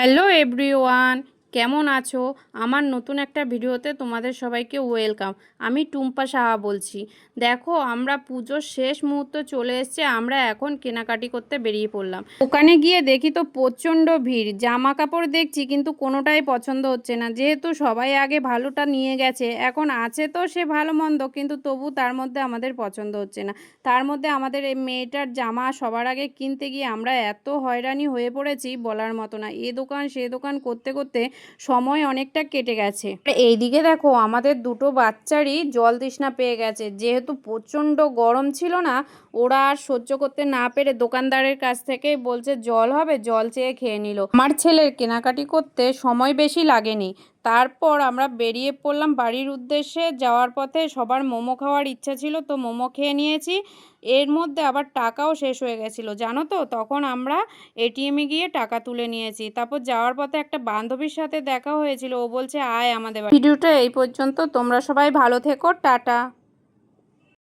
Hello everyone, কেমন আছো? আমার নতুন একটা ভিডিওতে তোমাদের সবাইকে ওয়েলকাম। আমি টুম্পা সাহা বলছি। দেখো, আমরা পুজোর শেষ মুহূর্তে চলে এসেছে। আমরা এখন কেনাকাটি করতে বেরিয়ে পড়লাম। ওখানে গিয়ে দেখি তো প্রচণ্ড ভিড়। জামা কাপড় দেখছি কিন্তু কোনোটাই পছন্দ হচ্ছে না, যেহেতু সবাই আগে ভালোটা নিয়ে গেছে। এখন আছে তো সে ভালো মন্দ, কিন্তু তবু তার মধ্যে আমাদের পছন্দ হচ্ছে না। তার মধ্যে আমাদের এই মেয়েটার জামা সবার আগে কিনতে গিয়ে আমরা এত হয়রানি হয়ে পড়েছি বলার মতো না। এ দোকান সে দোকান করতে করতে সময় অনেকটা কেটে গেছে। এইদিকে দেখো, আমাদের দুটো বাচ্চারই জল তৃষ্ণা পেয়ে গেছে। যেহেতু প্রচণ্ড গরম ছিল না, ওরা আর সহ্য করতে না পেরে দোকানদারের কাছ থেকে বলছে জল হবে, জল চেয়ে খেয়ে নিল। আমার ছেলের কেনাকাটি করতে সময় বেশি লাগেনি। তারপর আমরা বেরিয়ে পড়লাম বাড়ির উদ্দেশ্যে। যাওয়ার পথে সবার মোমো খাওয়ার ইচ্ছা ছিল, তো মোমো খেয়ে নিয়েছি। এর মধ্যে আবার টাকাও শেষ হয়ে গেছিলো, জানো তো। তখন আমরা এটিএমে গিয়ে টাকা তুলে নিয়েছি। তারপর যাওয়ার পথে একটা বান্ধবীর সাথে দেখা হয়েছিল, ও বলছে আয় আমাদের বাড়ি। ভিডিওটা এই পর্যন্ত, তোমরা সবাই ভালো থেকো, টাটা।